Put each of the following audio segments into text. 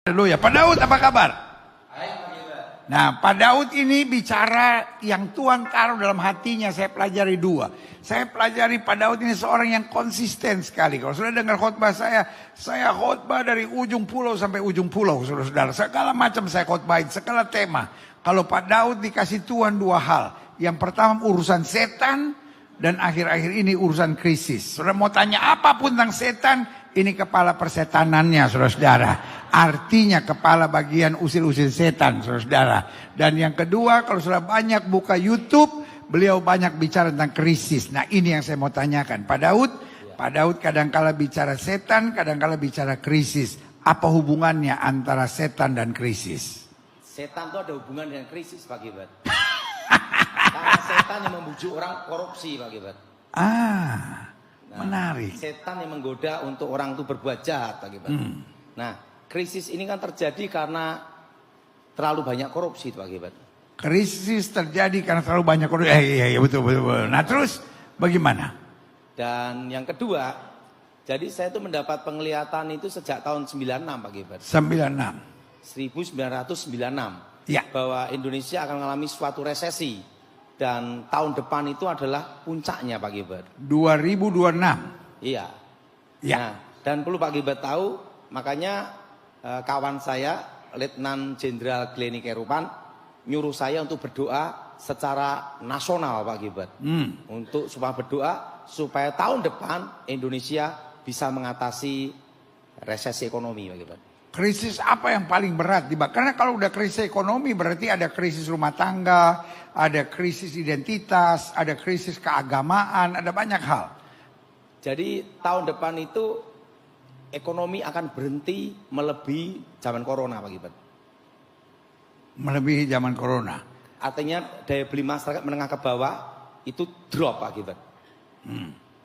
Haleluya. Pak Daud apa kabar? Nah, Pak Daud ini bicara yang Tuhan taruh dalam hatinya. Saya pelajari dua. Saya pelajari Pak Daud ini seorang yang konsisten sekali. Kalau sudah dengar khotbah saya khotbah dari ujung pulau sampai ujung pulau, saudara-saudara. Segala macam saya khotbahin, segala tema. Kalau Pak Daud dikasih Tuhan dua hal. Yang pertama urusan setan, dan akhir-akhir ini urusan krisis. Saudara mau tanya apapun tentang setan, ini kepala persetanannya, saudara-saudara. Artinya kepala bagian usir-usir setan, saudara-saudara. Dan yang kedua, kalau sudah banyak buka YouTube, beliau banyak bicara tentang krisis. Nah, ini yang saya mau tanyakan. Pak Daud kadang-kala bicara setan, kadang-kala bicara krisis. Apa hubungannya antara setan dan krisis? Setan itu ada hubungan dengan krisis, Pak Gilbert. Karena setan yang membujuk orang korupsi, Pak Gilbert. Menarik. Setan yang menggoda untuk orang itu berbuat jahat, Pak Gilbert. Nah, krisis ini kan terjadi karena terlalu banyak korupsi, Pak Gilbert. Krisis terjadi karena terlalu banyak korupsi. Iya, betul. Nah, terus bagaimana? Dan yang kedua, jadi saya itu mendapat penglihatan itu sejak tahun 96, Pak Gilbert. 1996. Ya. Bahwa Indonesia akan mengalami suatu resesi. Dan tahun depan itu adalah puncaknya, Pak Gilbert. 2026. Iya. Ya. Nah, dan perlu Pak Gilbert tahu, makanya kawan saya, Letnan Jenderal Glenny Kerupan, nyuruh saya untuk berdoa secara nasional, Pak Gilbert. Untuk supaya berdoa supaya tahun depan Indonesia bisa mengatasi resesi ekonomi, Pak Gilbert. Krisis apa yang paling berat? Karena kalau udah krisis ekonomi berarti ada krisis rumah tangga, ada krisis identitas, ada krisis keagamaan, ada banyak hal. Jadi tahun depan itu ekonomi akan berhenti melebihi zaman corona, Pak Gilbert. Melebihi zaman corona. Artinya daya beli masyarakat menengah ke bawah itu drop, Pak Gilbert.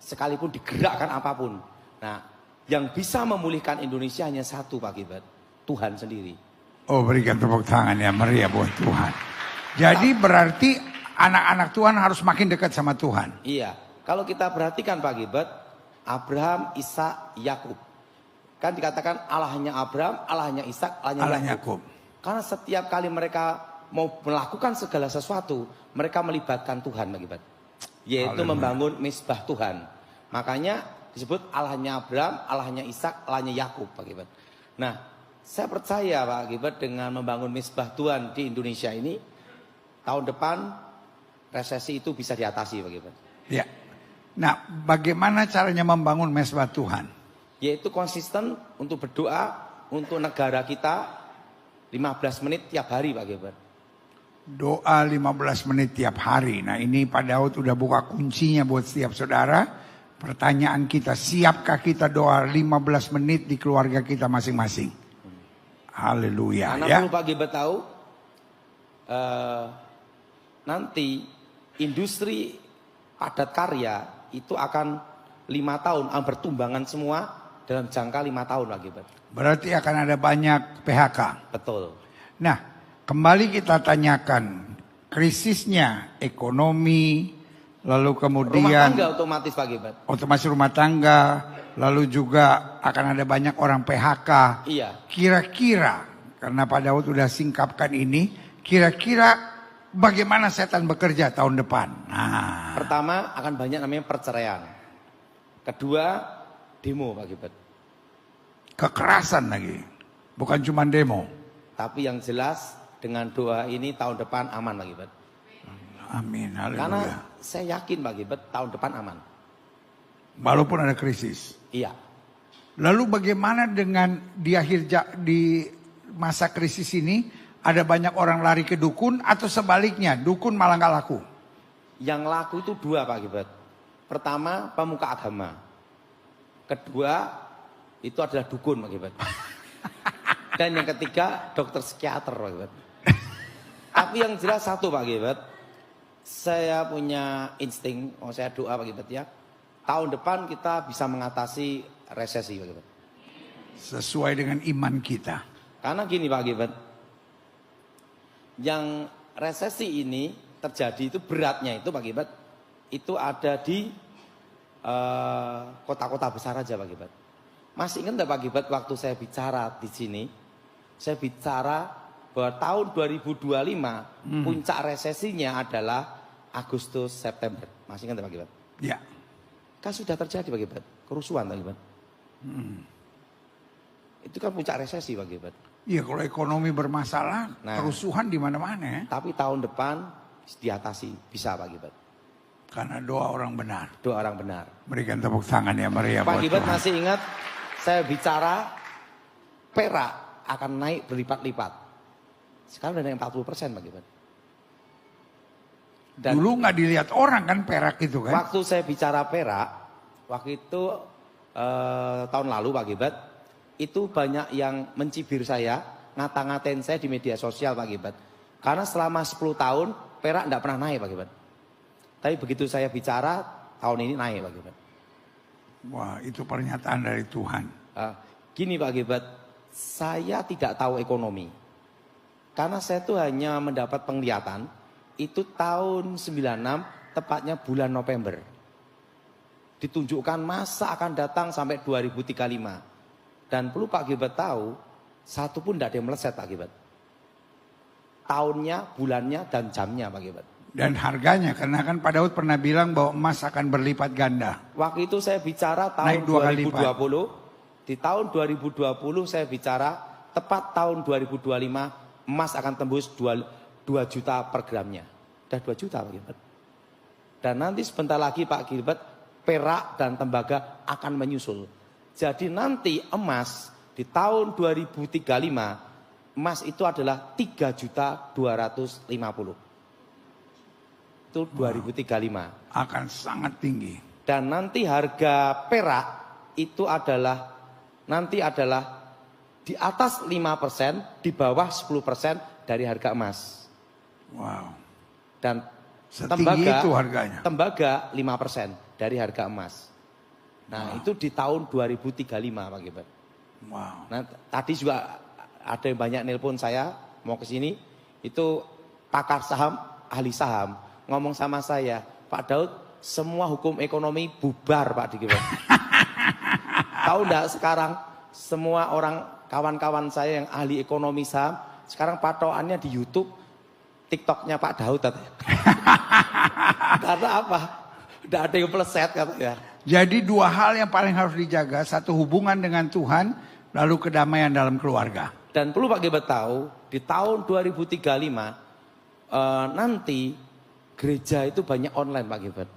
Sekalipun digerakkan apapun. Nah, yang bisa memulihkan Indonesia hanya satu, Pak Gilbert. Tuhan sendiri. Oh, berikan tepuk tangan ya meriah buat Tuhan. Jadi berarti anak-anak Tuhan harus makin dekat sama Tuhan. Iya. Kalau kita perhatikan, Pak Gilbert, Abraham, Ishak, Yakub. Kan dikatakan Allahnya Abraham, Allahnya Ishak, Allahnya Yakub. Karena setiap kali mereka mau melakukan segala sesuatu, mereka melibatkan Tuhan, Pak Gilbert. Yaitu membangun misbah Tuhan. Makanya disebut Allahnya Abraham, Allahnya Ishak, Allahnya Yakub, Pak Gilbert. Nah, saya percaya, Pak Gilbert, dengan membangun misbah Tuhan di Indonesia ini, tahun depan resesi itu bisa diatasi, Pak Gilbert. Ya. Nah, bagaimana caranya membangun misbah Tuhan? Yaitu konsisten untuk berdoa untuk negara kita 15 menit tiap hari, Pak Gilbert. Doa 15 menit tiap hari. Nah, ini Pak Daud udah buka kuncinya buat setiap saudara. Pertanyaan kita, siapkah kita doa 15 menit di keluarga kita masing-masing? Haleluya. Karena ya. perlu Pak Gilbert tahu, nanti industri padat karya itu akan 5 tahun, bertumbangan semua dalam jangka 5 tahun, Pak Gilbert. Berarti akan ada banyak PHK. Betul. Nah, kembali kita tanyakan krisisnya ekonomi, lalu kemudian rumah tangga otomatis, Pak Gilbert. Otomatis rumah tangga, lalu juga akan ada banyak orang PHK. Iya. Kira-kira, karena Pak Daud sudah singkapkan ini, kira-kira bagaimana setan bekerja tahun depan? Nah. Pertama akan banyak namanya perceraian. Kedua, demo, Pak Gilbert. Kekerasan lagi, bukan cuma demo. Tapi yang jelas dengan doa ini tahun depan aman, Pak Gilbert. Amin, haleluya. Karena saya yakin, Pak Gilbert, tahun depan aman. Walaupun ada krisis. Iya. Lalu bagaimana dengan di di masa krisis ini ada banyak orang lari ke dukun atau sebaliknya dukun malah nggak laku? Yang laku itu dua, Pak Gilbert. Pertama, pemuka agama. Kedua, itu adalah dukun, Pak Gilbert. Dan yang ketiga, dokter psikiater, Pak Gilbert. Tapi yang jelas satu, Pak Gilbert. Saya punya insting, saya doa, Pak Gilbert, ya. Tahun depan kita bisa mengatasi resesi, Pak Gilbert. Sesuai dengan iman kita. Karena gini, Pak Gilbert. Yang resesi ini terjadi itu beratnya itu, Pak Gilbert, itu ada di kota-kota besar aja, Pak Gilbert. Masih ingat enggak, Pak Gilbert, waktu saya bicara di sini Saya bicara bahwa tahun 2025 puncak resesinya adalah Agustus September. Masih ingat Pak Gilbert? Ya. Kan sudah terjadi Pak Gilbert, kerusuhan Pak Gilbert. Itu kan puncak resesi Pak Gilbert. Iya, kalau ekonomi bermasalah, kerusuhan di mana-mana ya. Tapi tahun depan diatasi, bisa Pak Gilbert. Karena doa orang benar. Doa orang benar. Berikan tepuk tangan ya Maria. Pak Gilbert masih ingat saya bicara perak akan naik berlipat-lipat. Sekarang udah naik 40% Pak Gilbert. Dan dulu nggak dilihat orang kan perak itu kan. Waktu saya bicara perak, waktu itu tahun lalu Pak Gilbert, itu banyak yang mencibir saya, ngata-ngatain saya di media sosial Pak Gilbert. Karena selama 10 tahun perak tidak pernah naik Pak Gilbert. Tapi begitu saya bicara, tahun ini naik Pak Gilbert. Wah, itu pernyataan dari Tuhan. Gini Pak Gilbert, saya tidak tahu ekonomi. Karena saya tuh hanya mendapat penglihatan, itu tahun 96, tepatnya bulan November. Ditunjukkan masa akan datang sampai 2035. Dan perlu Pak Gilbert tahu, satu pun tidak ada yang meleset Pak Gilbert. Tahunnya, bulannya, dan jamnya Pak Gilbert. Dan harganya, karena kan Pak Daud pernah bilang bahwa emas akan berlipat ganda. Waktu itu saya bicara tahun 2020. Di tahun 2020 saya bicara tepat tahun 2025 emas akan tembus 2 juta per gramnya. Udah 2 juta Pak Gilbert. Dan nanti sebentar lagi Pak Gilbert, perak dan tembaga akan menyusul. Jadi nanti emas di tahun 2035 emas itu adalah 3.250.000. Itu 2035. Akan sangat tinggi. Dan nanti harga perak itu adalah di atas 5%, di bawah 10% dari harga emas. Wow. Dan setinggi itu harganya. Tembaga 5% dari harga emas. Nah, itu di tahun 2035 Pak Gilbert. Wow. Nah, tadi juga ada yang banyak nelpon saya mau ke sini, itu pakar saham, ahli saham ngomong sama saya, Pak Daud, semua hukum ekonomi bubar Pak Gilbert. Tahu enggak sekarang semua orang kawan-kawan saya yang ahli ekonomi saham sekarang patokannya di YouTube, TikToknya Pak Daud katanya. Karena apa? Tidak ada yang peleset katanya. Jadi 2 hal yang paling harus dijaga, satu hubungan dengan Tuhan, lalu kedamaian dalam keluarga. Dan perlu Pak Gilbert tahu, di tahun 2035 nanti gereja itu banyak online Pak Gilbert.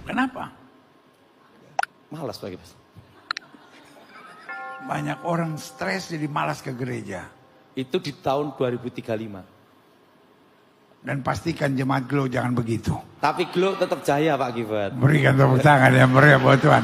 Kenapa? Malas Pak Gilbert. Banyak orang stres jadi malas ke gereja. Itu di tahun 2035. Dan pastikan jemaat Glow jangan begitu. Tapi Glow tetap jaya Pak Gilbert. Berikan tepuk tangan yang meriah buat Tuhan.